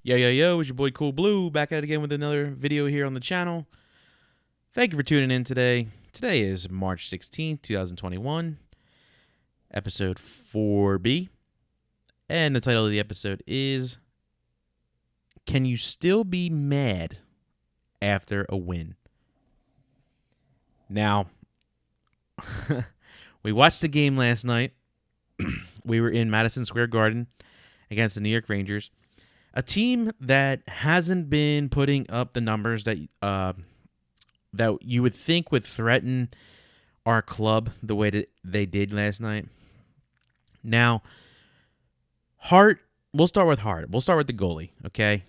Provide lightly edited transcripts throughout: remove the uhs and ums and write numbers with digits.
Yo, it's your boy Cool Blue back at it again with another video here on the channel. Thank you for tuning in today. Today is March 16th, 2021, episode 4B. And the title of the episode is Can You Still Be Mad After a Win? Now, we watched the game last night. We were in Madison Square Garden against the New York Rangers. A team that hasn't been putting up the numbers that you would think would threaten our club the way that they did last night. Now, Hart, we'll start with Hart. We'll start with the goalie, okay?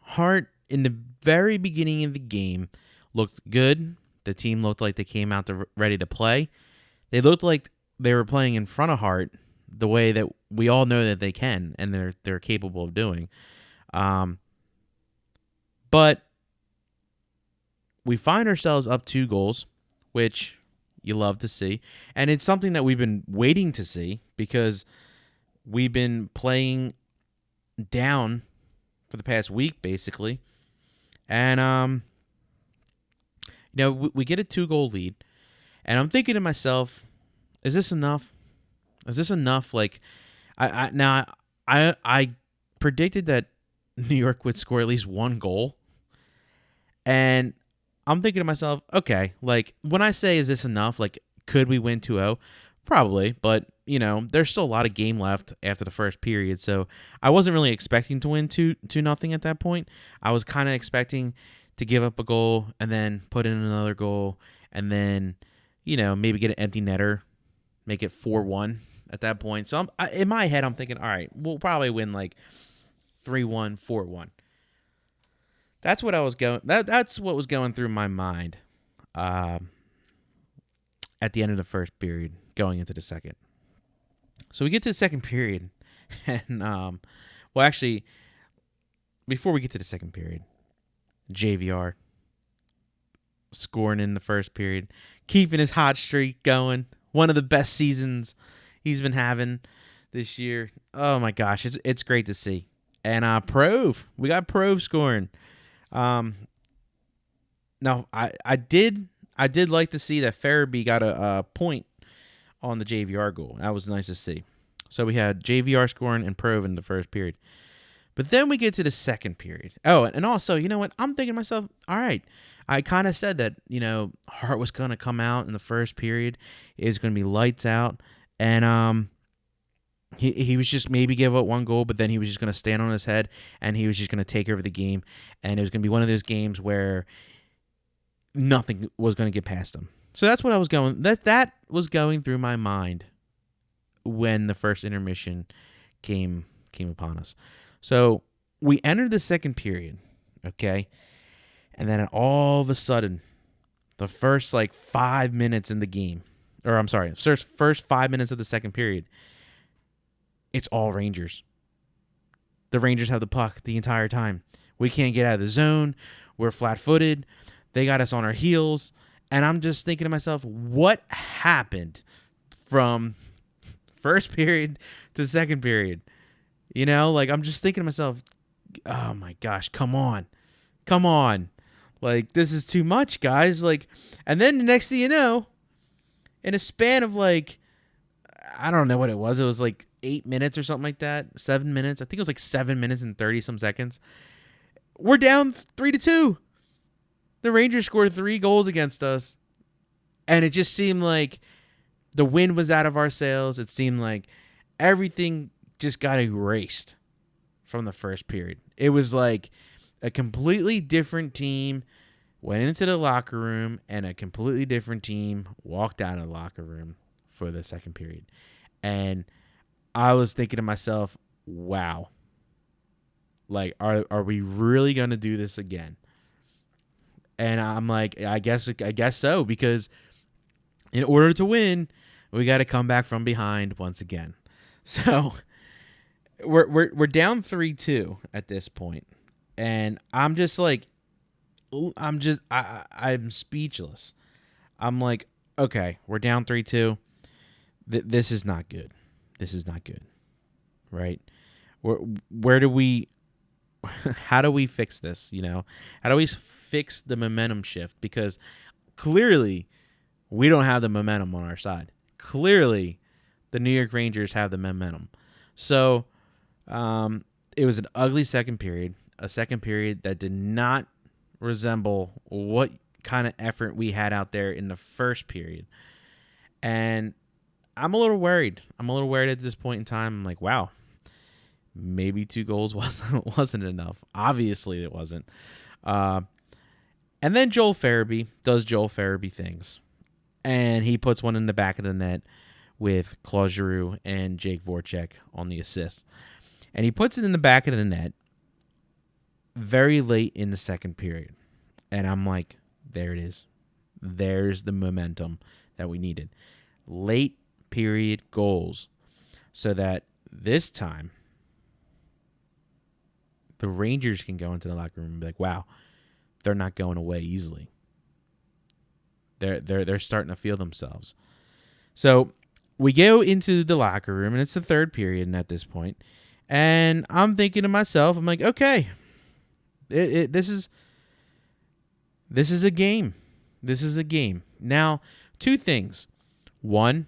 Hart, in the very beginning of the game, looked good. The team looked like they came out ready to play. They looked like they were playing in front of Hart the way that we all know that they can and they're capable of doing. But we find ourselves up 2 goals, which you love to see. And it's something that we've been waiting to see because we've been playing down for the past week, basically. And, we get a 2-goal lead. And I'm thinking to myself, is this enough? Is this enough? Like, I predicted that New York would score at least 1 goal. And I'm thinking to myself, okay, like when I say is this enough, like could we win 2-0? Probably, but there's still a lot of game left after the first period. So I wasn't really expecting to win 2-0 at that point. I was kind of expecting to give up a goal and then put in another goal and then, maybe get an empty netter, make it 4-1 at that point. So in my head, I'm thinking, all right, we'll probably win like 3-1, 4-1. That's what I was going. That's what was going through my mind at the end of the first period, going into the second. So we get to the second period, and actually, before we get to the second period, JVR scoring in the first period, keeping his hot streak going. One of the best seasons he's been having this year. Oh my gosh, it's great to see. And we got Prove scoring. Now I did like to see that Farabee got a point on the JVR goal. That was nice to see. So we had JVR scoring and Prove in the first period. But then we get to the second period. Oh, and also, you know what? I'm thinking to myself, all right, I kind of said that, Hart was going to come out in the first period. It was going to be lights out. And he was just maybe give up 1 goal, but then he was just going to stand on his head and he was just going to take over the game. And it was going to be one of those games where nothing was going to get past him. So that's what I was going. That was going through my mind when the first intermission came upon us. So we entered the second period, okay, and then all of a sudden, the first 5 minutes in the game, or I'm sorry, first 5 minutes of the second period, it's all Rangers. The Rangers have the puck the entire time. We can't get out of the zone. We're flat-footed. They got us on our heels. And I'm just thinking to myself, what happened from first period to second period? I'm just thinking to myself, oh my gosh, come on. Like, this is too much, guys. And then the next thing you know, in a span of I don't know what it was. It was 8 minutes or something like that. 7 minutes. I think it was 7 minutes and 30 some seconds. We're down 3-2. The Rangers scored 3 goals against us. And it just seemed like the wind was out of our sails. It seemed like everything just got erased from the first period. It was like a completely different team went into the locker room and a completely different team walked out of the locker room for the second period. And I was thinking to myself, wow, are we really going to do this again? And I'm like, I guess so, because in order to win, we got to come back from behind once again. So we're down 3-2 at this point, and I'm just I'm speechless. I'm like, okay, we're down 3-2. This is not good. This is not good, right? Where do we how do we fix this? How do we fix the momentum shift? Because clearly we don't have the momentum on our side. Clearly the New York Rangers have the momentum. So it was an ugly second period, a second period that did not resemble what kind of effort we had out there in the first period. And I'm a little worried. I'm a little worried at this point in time. I'm like, wow, maybe 2 goals wasn't enough. Obviously it wasn't. And then Joel Farabee does Joel Farabee things. And he puts one in the back of the net with Claude Giroux and Jake Voracek on the assist. And he puts it in the back of the net very late in the second period. And I'm like, there it is. There's the momentum that we needed. Late period goals. So that this time the Rangers can go into the locker room and be like, wow, they're not going away easily. They're starting to feel themselves. So we go into the locker room, and it's the third period at this point. And I'm thinking to myself, I'm like, okay, this is a game. This is a game. Now, 2 things. One,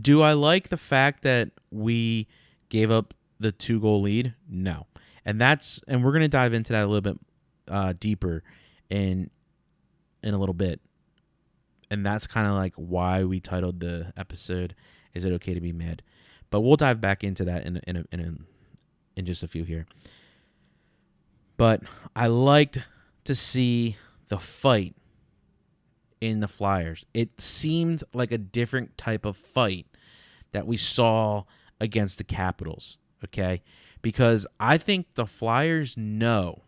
do I like the fact that we gave up the 2-goal lead? No. And we're going to dive into that a little bit deeper in a little bit. And that's kind of like why we titled the episode, Is It Okay to Be Mad? But we'll dive back into that in just a few here. But I liked to see the fight in the Flyers. It seemed like a different type of fight that we saw against the Capitals, okay? Because I think the Flyers know,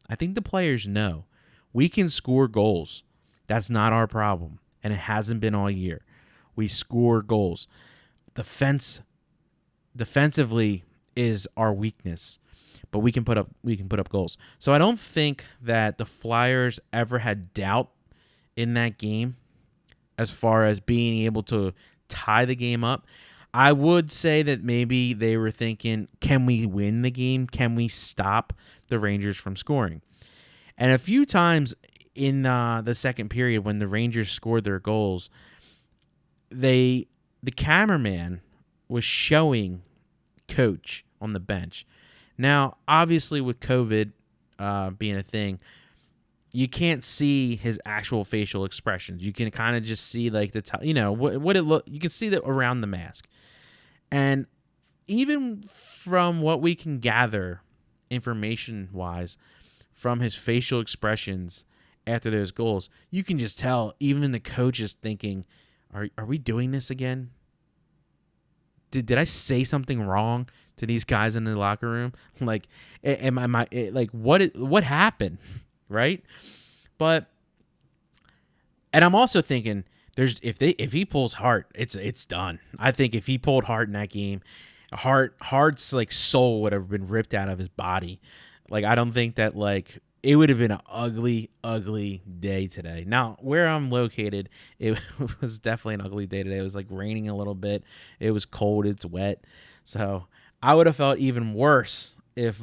I think the players know, we can score goals. That's not our problem, and it hasn't been all year. We score goals. Defensively is our weakness, but we can put up goals. So I don't think that the Flyers ever had doubt in that game as far as being able to tie the game up. I would say that maybe they were thinking, can we win the game? Can we stop the Rangers from scoring? And a few times in the second period when the Rangers scored their goals, the cameraman was showing Coach on the bench. Now, obviously with COVID being a thing, you can't see his actual facial expressions. You can kind of just see like what it look. You can see that around the mask, and even from what we can gather, information wise, from his facial expressions after those goals, you can just tell. Even the coach is thinking, "Are we doing this again? Did I say something wrong to these guys in the locker room? Like, what happened?" Right? And I'm also thinking if he pulls Hart, it's done. I think if he pulled Hart in that game, Hart's like soul would have been ripped out of his body. Like, I don't think that it would have been an ugly, ugly day today. Now, where I'm located, it was definitely an ugly day today. It was like raining a little bit. It was cold. It's wet. So I would have felt even worse if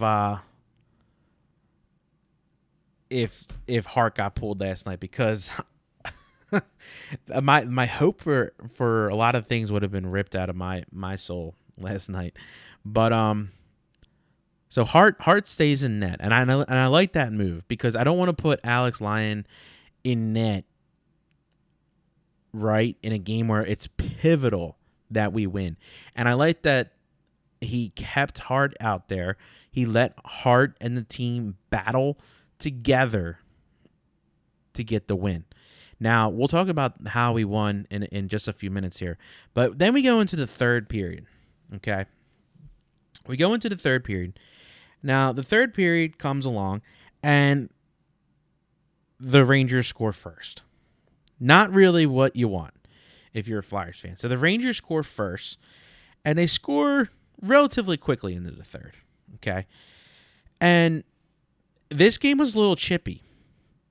Hart got pulled last night, because my hope for a lot of things would have been ripped out of my soul last night. But so Hart stays in net, and I like that move, because I don't want to put Alex Lyon in net right in a game where it's pivotal that we win. And I like that he kept Hart out there. He let Hart and the team battle together to get the win. Now, we'll talk about how we won in just a few minutes here. But then we go into the third period, okay? We go into the third period. Now, the third period comes along, and the Rangers score first. Not really what you want if you're a Flyers fan. So the Rangers score first, and they score relatively quickly into the third, okay? And this game was a little chippy.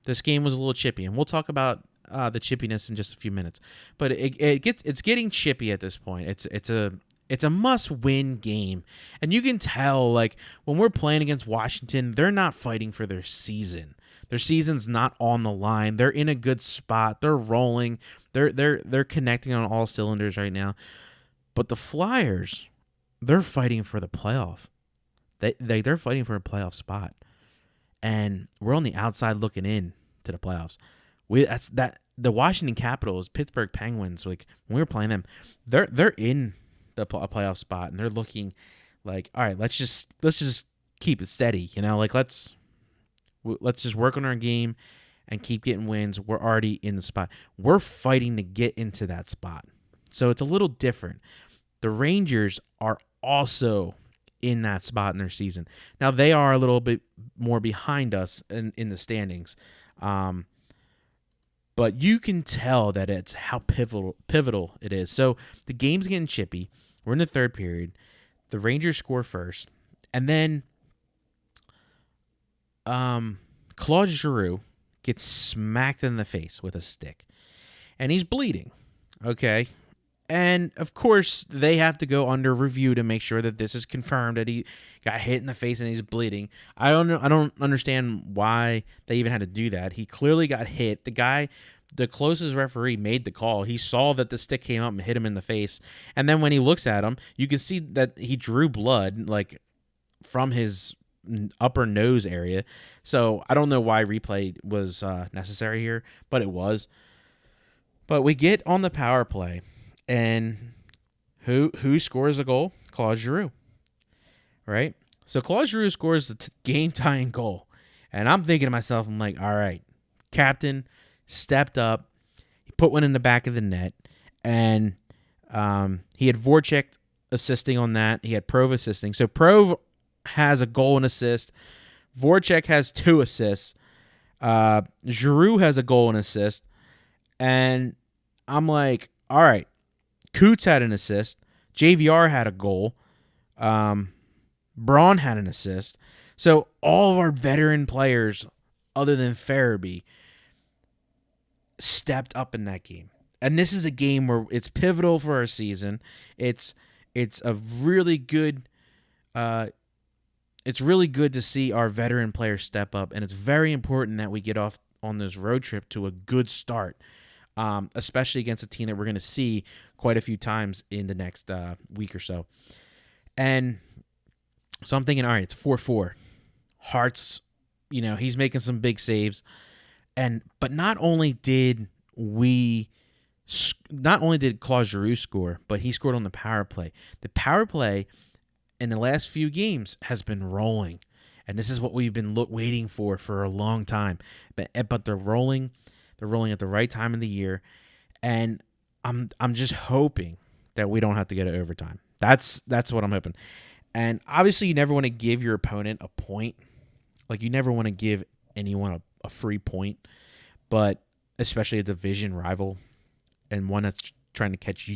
And we'll talk about the chippiness in just a few minutes. But it's getting chippy at this point. It's a must-win game. And you can tell, like, when we're playing against Washington, they're not fighting for their season. Their season's not on the line. They're in a good spot. They're rolling. They're connecting on all cylinders right now. But the Flyers, they're fighting for the playoff. They're fighting for a playoff spot. And we're on the outside looking in to the playoffs. The Washington Capitals, Pittsburgh Penguins, like when we were playing them, they're in the playoff spot, and they're looking like, all right, let's just keep it steady, like let's just work on our game and keep getting wins. We're already in the spot. We're fighting to get into that spot, so it's a little different. The Rangers are also in that spot in their season. Now they are a little bit more behind us in the standings. But you can tell that it's how pivotal it is. So the game's getting chippy. We're in the third period. The Rangers score first. And then Claude Giroux gets smacked in the face with a stick. And he's bleeding. Okay. And, of course, they have to go under review to make sure that this is confirmed, that he got hit in the face and he's bleeding. I don't understand why they even had to do that. He clearly got hit. The closest referee made the call. He saw that the stick came up and hit him in the face. And then when he looks at him, you can see that he drew blood, like, from his upper nose area. So I don't know why replay was necessary here, but it was. But we get on the power play. And who scores a goal? Claude Giroux, right? So Claude Giroux scores the game-tying goal. And I'm thinking to myself, I'm like, all right, captain stepped up. He put one in the back of the net. And he had Voracek assisting on that. He had Prov assisting. So Prov has a goal and assist. Voracek has 2 assists. Giroux has a goal and assist. And I'm like, all right. Coots had an assist. JVR had a goal. Braun had an assist. So all of our veteran players, other than Farabee, stepped up in that game. And this is a game where it's pivotal for our season. It's a really good. It's really good to see our veteran players step up, and it's very important that we get off on this road trip to a good start. Especially against a team that we're going to see quite a few times in the next week or so. And so I'm thinking, all right, it's 4-4. Hart's, he's making some big saves. But not only did Claude Giroux score, but he scored on the power play. The power play in the last few games has been rolling. And this is what we've been waiting for a long time. But they're rolling. They're rolling at the right time of the year, and I'm just hoping that we don't have to go to overtime. That's what I'm hoping. And obviously, you never want to give your opponent a point. Like, you never want to give anyone a free point, but especially a division rival and one that's trying to catch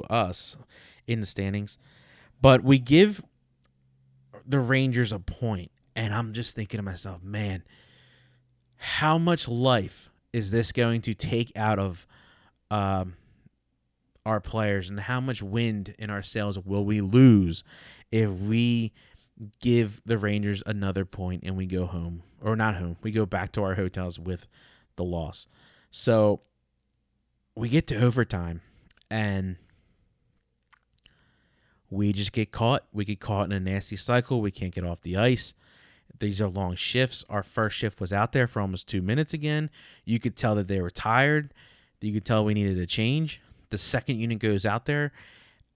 us, in the standings. But we give the Rangers a point, and I'm just thinking to myself, man, how much life is this going to take out of our players, and how much wind in our sails will we lose if we give the Rangers another point and we go home, or not home, we go back to our hotels with the loss. So we get to overtime and we just get caught. We get caught in a nasty cycle. We can't get off the ice. These are long shifts. Our first shift was out there for almost 2 minutes again. You could tell that they were tired. You could tell we needed a change. The second unit goes out there.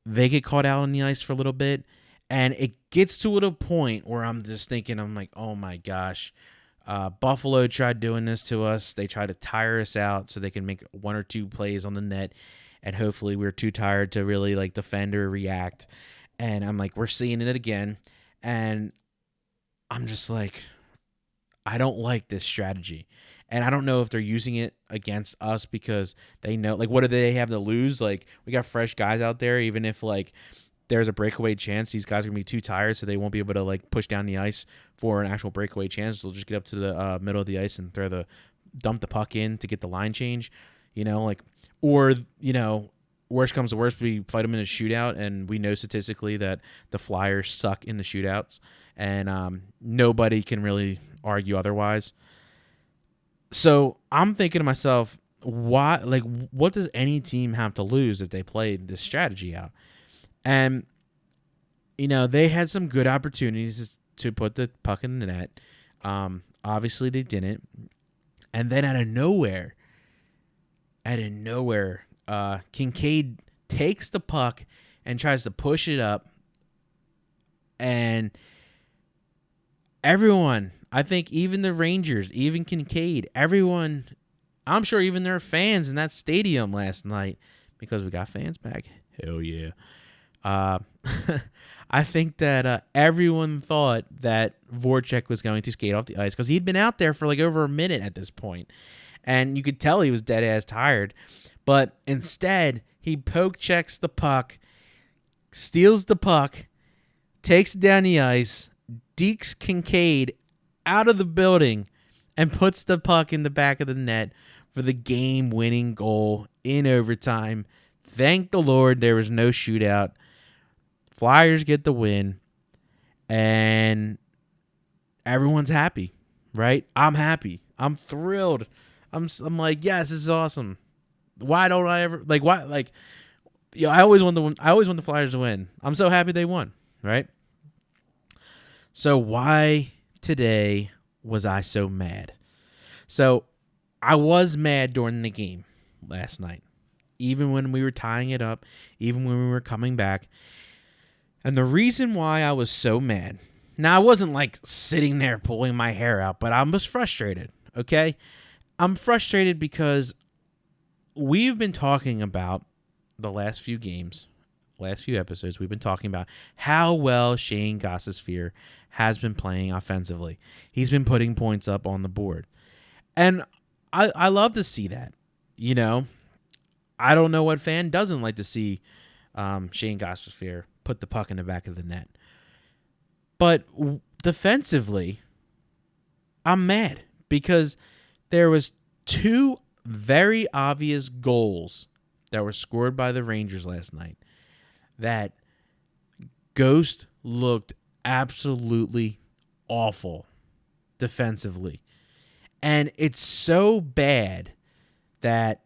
They get caught out on the ice for a little bit. And it gets to a point where I'm just thinking, I'm like, oh my gosh. Buffalo tried doing this to us. They tried to tire us out so they can make 1 or 2 plays on the net. And hopefully we're too tired to really defend or react. And I'm like, we're seeing it again. And I'm just like, I don't like this strategy. And I don't know if they're using it against us because they know, what do they have to lose? We got fresh guys out there. Even if, there's a breakaway chance, these guys are going to be too tired, so they won't be able to, push down the ice for an actual breakaway chance. They'll just get up to the middle of the ice and dump the puck in to get the line change, or worst comes to worst, we fight them in a shootout, and we know statistically that the Flyers suck in the shootouts, and nobody can really argue otherwise. So I'm thinking to myself, why? Like, what does any team have to lose if they played this strategy out? And they had some good opportunities to put the puck in the net. Obviously, they didn't. And then out of nowhere, Kincaid takes the puck and tries to push it up. And everyone, I think even the Rangers, even Kincaid, everyone, I'm sure even their fans in that stadium last night, because we got fans back. Hell yeah. I think that everyone thought that Voracek was going to skate off the ice because he'd been out there for like over a minute at this point. And you could tell he was dead-ass tired. But instead, he poke checks the puck, steals the puck, takes it down the ice, dekes Kincaid out of the building, and puts the puck in the back of the net for the game-winning goal in overtime. Thank the Lord there was no shootout. Flyers get the win, and everyone's happy, right? I'm happy. I'm thrilled. I'm like, yes, this is awesome. Why don't I ever I always want the Flyers to win. I'm so happy they won, right? So why today was I so mad? So I was mad during the game last night, even when we were tying it up, even when we were coming back. And the reason why I was so mad, now I wasn't like sitting there pulling my hair out, but I was frustrated, okay? I'm frustrated because we've been talking about the last few games, last few episodes, we've been talking about how well Shane Gostisbehere has been playing offensively. He's been putting points up on the board. And I love to see that, I don't know what fan doesn't like to see Shane Gostisbehere put the puck in the back of the net. But defensively, I'm mad because there was two very obvious goals that were scored by the Rangers last night that Ghost looked absolutely awful defensively. And it's so bad that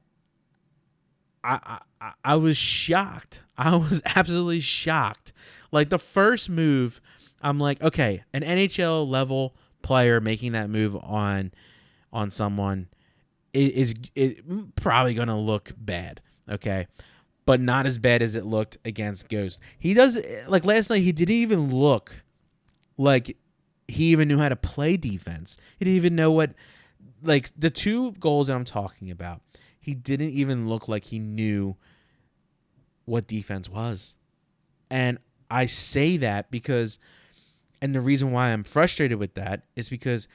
I was shocked. I was absolutely shocked. Like the first move, I'm like, okay, an NHL level player making that move on someone is probably going to look bad, okay? But not as bad as it looked against Ghost. He does, like last night, he didn't even look like he even knew how to play defense. He didn't even know what, like the two goals that I'm talking about, he didn't even look like he knew what defense was. And I say that because, and the reason why I'm frustrated with that is because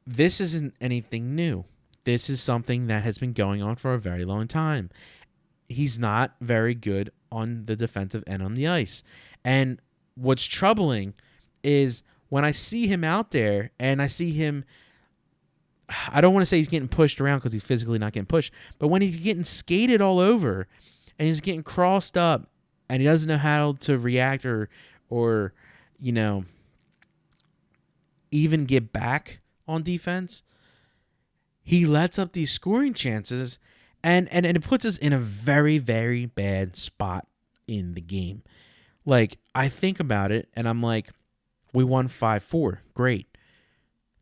this isn't anything new. This is something that has been going on for a very long time. He's not very good on the defensive end on the ice. And what's troubling is when I see him out there and I see him, I don't want to say he's getting pushed around because he's physically not getting pushed, but when he's getting skated all over and he's getting crossed up and he doesn't know how to react or even get back on defense, he lets up these scoring chances and it puts us in a very, very bad spot in the game. Like, I think about it and I'm like, we won 5-4. Great.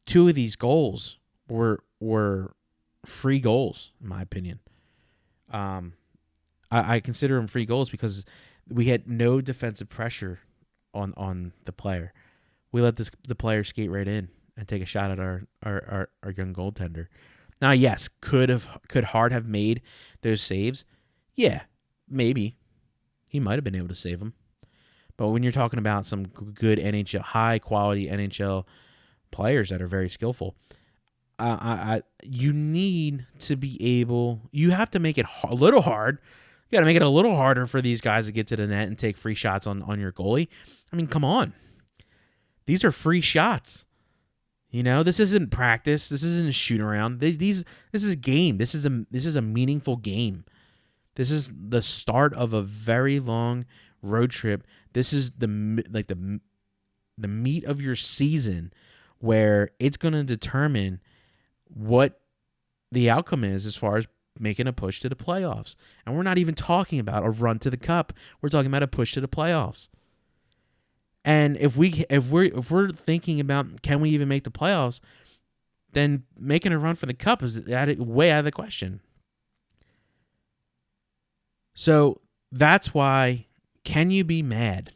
Two of these goals were free goals, in my opinion. I consider them free goals because we had no defensive pressure on the player. We let the player skate right in and take a shot at our young goaltender. Now, yes, could Hart have made those saves? Yeah, maybe. He might have been able to save them. But when you're talking about some good NHL, high quality NHL players that are very skillful, you need to be able. You have to make it a little hard. You got to make it a little harder for these guys to get to the net and take free shots on your goalie. I mean, come on. These are free shots. This isn't practice. This isn't a shoot around. This is a game. This is a meaningful game. This is the start of a very long road trip. This is the meat of your season where it's going to determine what the outcome is as far as making a push to the playoffs. And we're not even talking about a run to the cup. We're talking about a push to the playoffs. And if we're thinking about can we even make the playoffs, then making a run for the cup is way out of the question. So that's why, can you be mad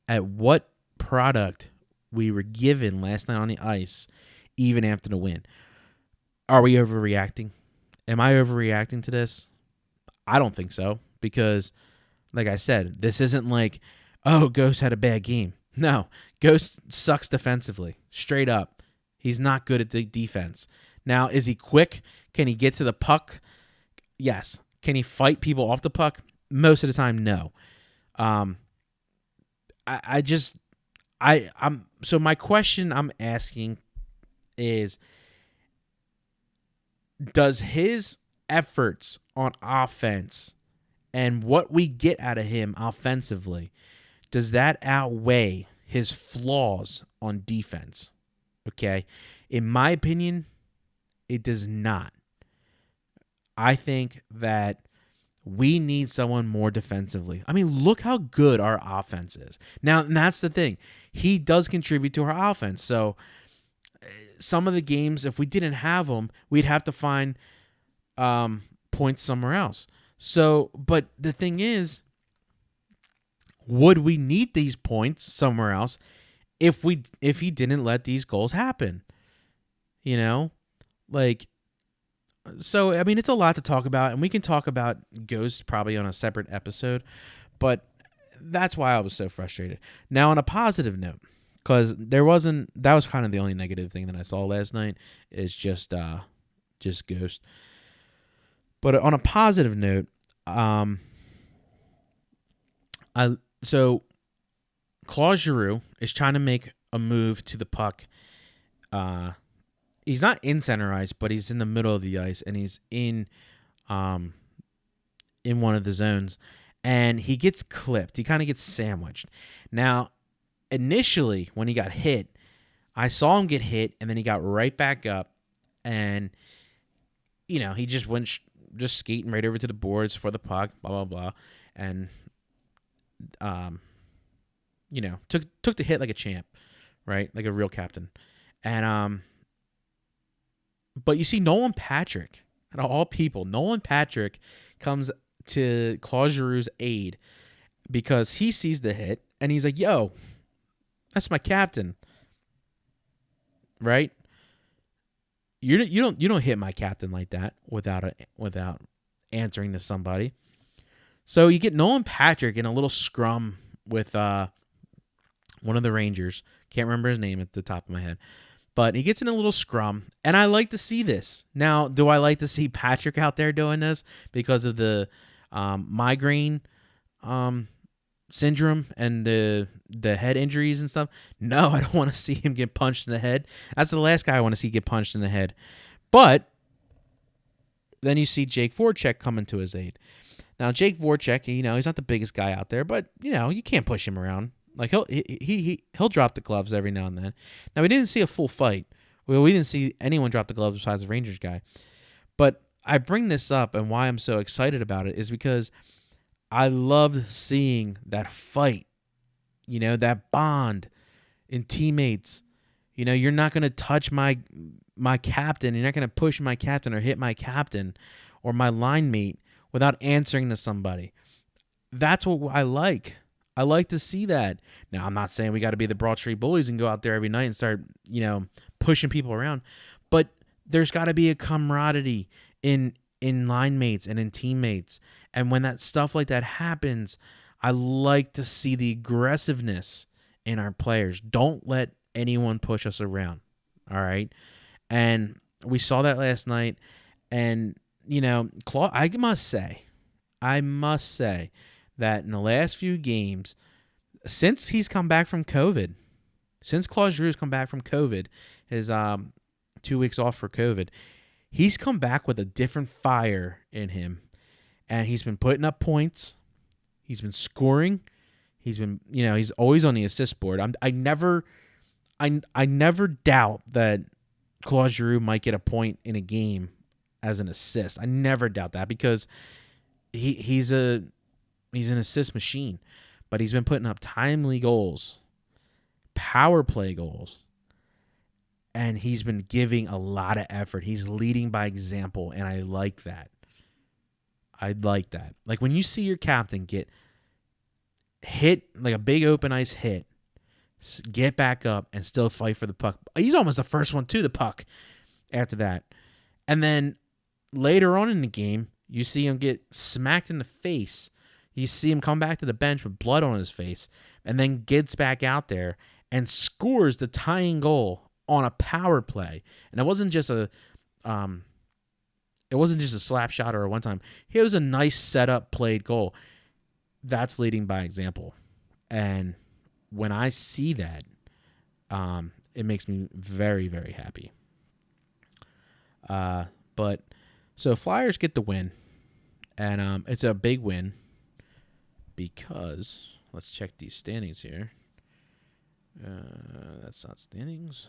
at what product we were given last night on the ice, even after the win? Are we overreacting? Am I overreacting to this? I don't think so, because, like I said, this isn't like, oh, Ghost had a bad game. No, Ghost sucks defensively, straight up. He's not good at the defense. Now, is he quick? Can he get to the puck? Yes. Can he fight people off the puck? Most of the time, no. So my question I'm asking is, does his efforts on offense and what we get out of him offensively, does that outweigh his flaws on defense? Okay. In my opinion, it does not. I think that we need someone more defensively. I mean, look how good our offense is. Now, and that's the thing. He does contribute to our offense. So some of the games, if we didn't have him, we'd have to find points somewhere else. So, but the thing is, would we need these points somewhere else if he didn't let these goals happen? You know, like, so I mean, it's a lot to talk about, and we can talk about Ghost probably on a separate episode, but that's why I was so frustrated. Now, on a positive note, because that was kind of the only negative thing that I saw last night, is just Ghost. But on a positive note, so Claude Giroux is trying to make a move to the puck. He's not in center ice, but he's in the middle of the ice, and he's in one of the zones, and he gets clipped. He kind of gets sandwiched. Now, initially, when he got hit, I saw him get hit, and then he got right back up, and, you know, he just went just skating right over to the boards for the puck, blah, blah, blah, and, you know, took the hit like a champ, right? Like a real captain. And, but you see, Nolan Patrick, out of all people, Nolan Patrick comes to Claude Giroux's aid because he sees the hit, and he's like, yo, that's my captain, right? You don't hit my captain like that without answering to somebody. So you get Nolan Patrick in a little scrum with one of the Rangers. Can't remember his name at the top of my head. But he gets in a little scrum, and I like to see this. Now, do I like to see Patrick out there doing this because of the migraine syndrome and the head injuries and stuff? No, I don't want to see him get punched in the head. That's the last guy I want to see get punched in the head. But then you see Jake Voracek coming to his aid. Now, Jake Voracek, you know, he's not the biggest guy out there, but, you know, you can't push him around. Like, he'll drop the gloves every now and then. Now, we didn't see a full fight. We didn't see anyone drop the gloves besides the Rangers guy. But I bring this up, and why I'm so excited about it is because I loved seeing that fight, you know, that bond in teammates. You know, you're not going to touch my captain. You're not going to push my captain or hit my captain or my line mate without answering to somebody. That's what I like. I like to see that. Now, I'm not saying we got to be the Broad Street Bullies and go out there every night and start, you know, pushing people around. But there's got to be a camaraderie in line mates and in teammates. And when that stuff like that happens, I like to see the aggressiveness in our players. Don't let anyone push us around. All right? And we saw that last night. And, you know, Claude, I must say that in the last few games, since he's come back from COVID, since Claude Giroux's come back from COVID, his 2 weeks off for COVID, he's come back with a different fire in him. and he's been putting up points. He's been scoring. He's been, he's always on the assist board. I never doubt that Claude Giroux might get a point in a game as an assist. I never doubt that because he's an assist machine. But he's been putting up timely goals, power play goals, and he's been giving a lot of effort. He's leading by example, and I like that. Like when you see your captain get hit, like a big open ice hit, get back up and still fight for the puck. He's almost the first one to the puck after that. And then later on in the game, you see him get smacked in the face. You see him come back to the bench with blood on his face and then gets back out there and scores the tying goal on a power play. And it wasn't just a slap shot or a one time. It was a nice setup played goal. That's leading by example. And when I see that, it makes me very, very happy. But so Flyers get the win, and it's a big win because let's check these standings here. That's not standings.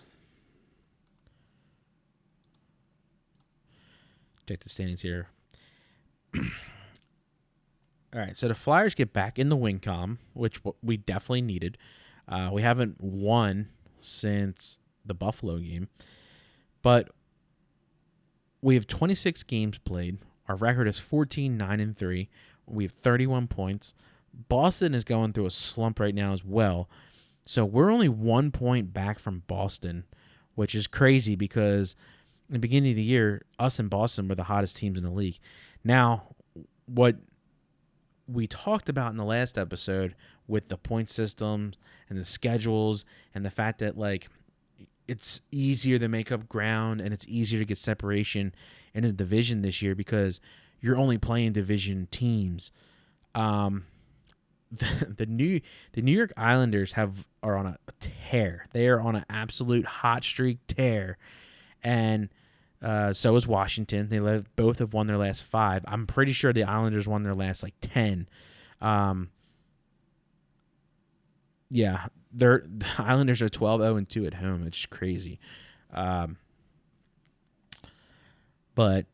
Check the standings here. All right, so the Flyers get back in the win column, which we definitely needed. We haven't won since the Buffalo game, but we have 26 games played. Our record is 14-9-3. We have 31 points. Boston is going through a slump right now as well, so we're only 1 point back from Boston, which is crazy because in the beginning of the year, us and Boston were the hottest teams in the league. Now, what we talked about in the last episode with the point system and the schedules and the fact that like it's easier to make up ground and it's easier to get separation in a division this year because you're only playing division teams. The New York Islanders are on a tear. They are on an absolute hot streak tear, and so is Washington. Both have won their last 5. I'm pretty sure the Islanders won their last 10. Yeah, the Islanders are 12-0-2 at home. It's crazy. But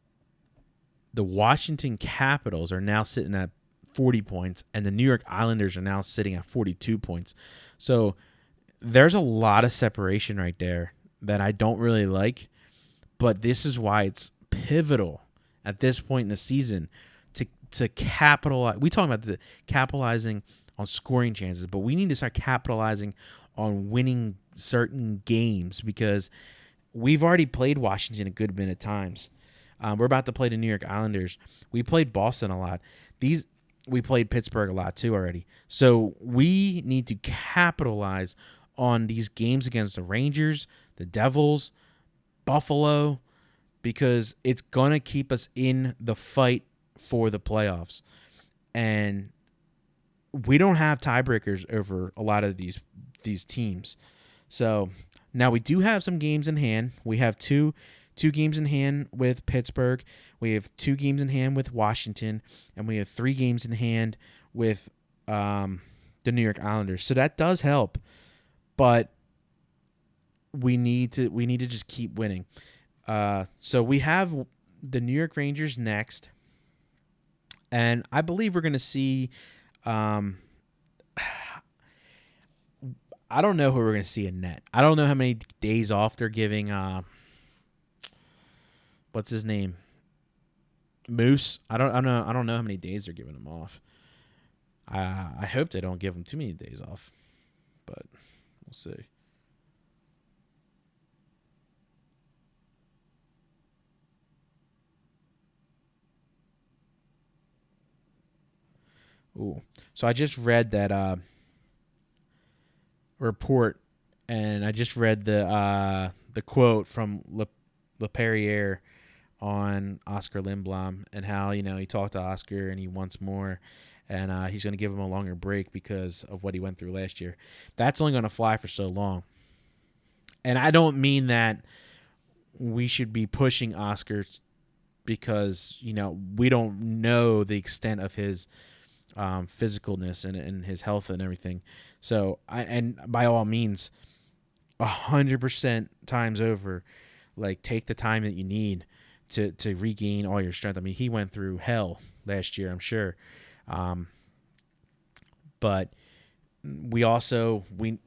the Washington Capitals are now sitting at 40 points, and the New York Islanders are now sitting at 42 points. So there's a lot of separation right there that I don't really like. But this is why it's pivotal at this point in the season to capitalize. We talk about the capitalizing on scoring chances, but we need to start capitalizing on winning certain games because we've already played Washington a good bit of times. We're about to play the New York Islanders. We played Boston a lot. We played Pittsburgh a lot too already. So we need to capitalize on these games against the Rangers, the Devils, Buffalo, because it's going to keep us in the fight for the playoffs. And we don't have tiebreakers over a lot of these teams. So now we do have some games in hand. We have two games in hand with Pittsburgh. We have 2 games in hand with Washington, and we have 3 games in hand with the New York Islanders. So that does help, but we need to just keep winning. So we have the New York Rangers next, and I believe we're going to see. I don't know who we're going to see in net. I don't know how many days off they're giving. What's his name? Moose. I don't know how many days they're giving him off. I hope they don't give him too many days off, but we'll see. Ooh. So I just read that report, and I just read the quote from LePerriere on Oscar Lindblom and how he talked to Oscar and he wants more, and he's going to give him a longer break because of what he went through last year. That's only going to fly for so long, and I don't mean that we should be pushing Oscar because we don't know the extent of his physicalness and his health and everything. So and by all means, 100% times over, like, take the time that you need to regain all your strength. I mean, he went through hell last year, I'm sure. But we also we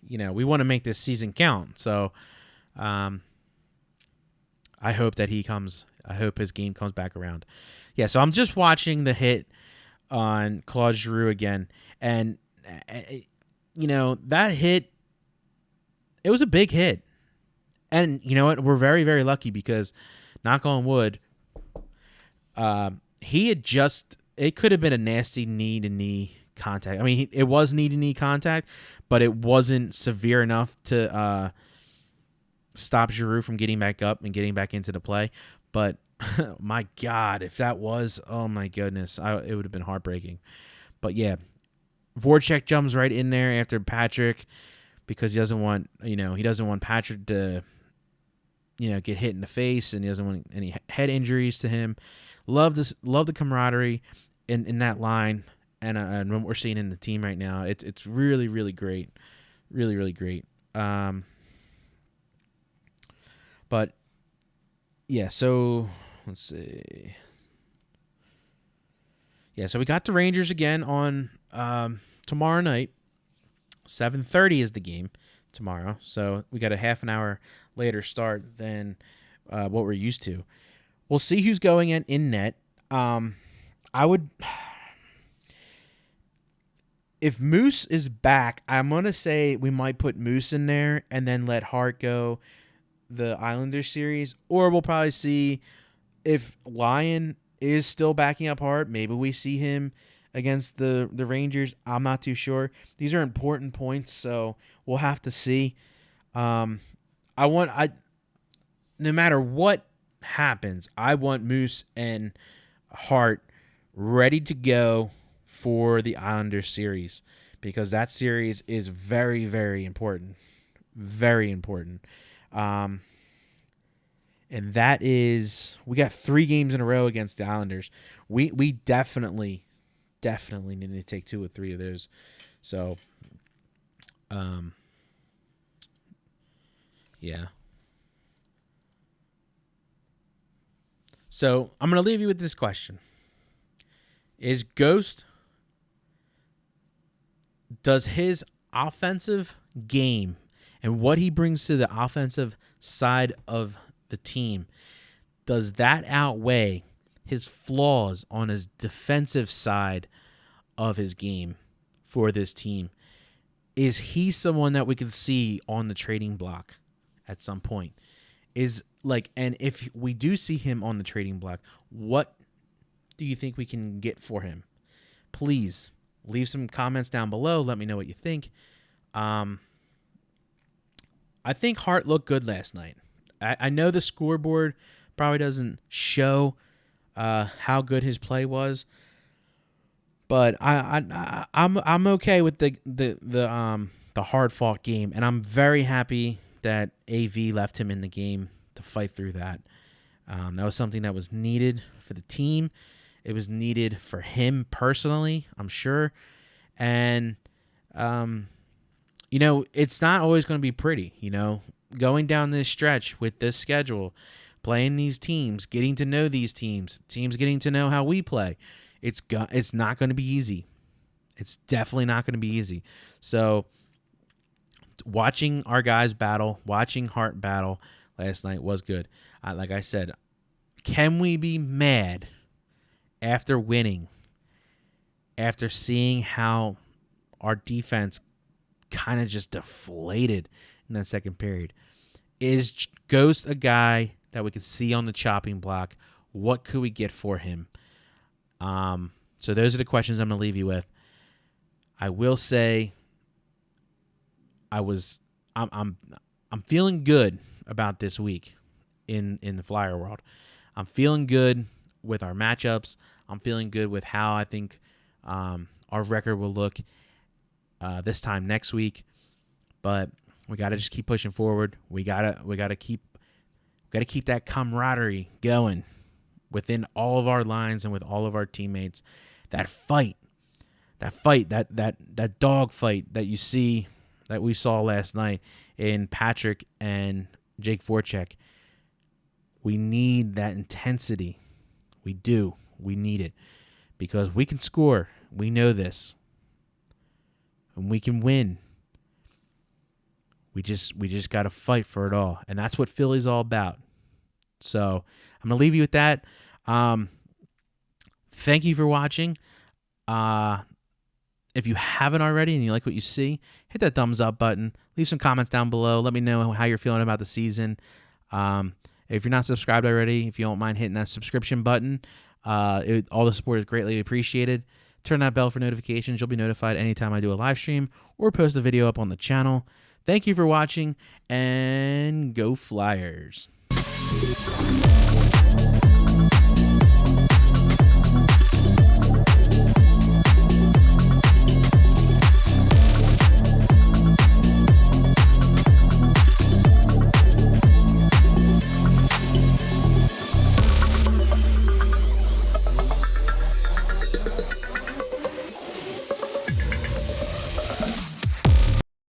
want to make this season count. So I hope that I hope his game comes back around. Yeah, so I'm just watching the hit on Claude Giroux again, and that hit, it was a big hit. And you know what? We're very, very lucky because, knock on wood, it could have been a nasty knee-to-knee contact. I mean, it was knee-to-knee contact, but it wasn't severe enough to stop Giroux from getting back up and getting back into the play. But, my God, if that was, oh my goodness, it would have been heartbreaking. But, yeah, Voracek jumps right in there after Patrick because he doesn't want Patrick to get hit in the face, and he doesn't want any head injuries to him. Love the camaraderie in that line, and what we're seeing in the team right now. It's really, really great, really, really great. But yeah, so let's see. Yeah, so we got the Rangers again on tomorrow night. 7:30 is the game tomorrow, so we got a half an hour later start than what we're used to. We'll see who's going in net. If Moose is back, I'm going to say we might put Moose in there and then let Hart go the Islanders series. Or we'll probably see if Lyon is still backing up Hart. Maybe we see him against the Rangers. I'm not too sure. These are important points, so we'll have to see. No matter what happens, I want Moose and Hart ready to go for the Islanders series, because that series is very, very important. Very important. And that is, we got 3 games in a row against the Islanders. We definitely need to take 2 or 3 of those. So, yeah. So I'm going to leave you with this question. Is Ghost, does his offensive game and what he brings to the offensive side of the team, does that outweigh his flaws on his defensive side of his game for this team? Is he someone that we could see on the trading block at some point? And if we do see him on the trading block, what do you think we can get for him? Please leave some comments down below. Let me know what you think. I think Hart looked good last night. I know the scoreboard probably doesn't show how good his play was, but I'm okay with the hard fought game, and I'm very happy that AV left him in the game to fight through that. That was something that was needed for the team. It was needed for him personally, I'm sure. And, it's not always going to be pretty, going down this stretch with this schedule, playing these teams, getting to know these teams getting to know how we play. It's not going to be easy. It's definitely not going to be easy. So watching our guys battle, watching Hart battle last night was good. Like I said, can we be mad after winning, after seeing how our defense kind of just deflated in that second period? Is Ghost a guy that we could see on the chopping block? What could we get for him? So those are the questions I'm going to leave you with. I will say I'm feeling good about this week in the Flyer world. I'm feeling good with our matchups. I'm feeling good with how I think our record will look this time next week. But we got to just keep pushing forward. We gotta keep that camaraderie going. within all of our lines and with all of our teammates. That dog fight that you see, that we saw last night in Patrick and Jake Voracek. We need that intensity. We do. We need it because we can score. We know this. And we can win. We just got to fight for it all. And that's what Philly's all about. So I'm going to leave you with that. Thank you for watching. If you haven't already and you like what you see, hit that thumbs up button. Leave some comments down below. Let me know how you're feeling about the season. If you're not subscribed already, if you don't mind hitting that subscription button, all the support is greatly appreciated. Turn that bell for notifications. You'll be notified anytime I do a live stream or post a video up on the channel. Thank you for watching, and go Flyers.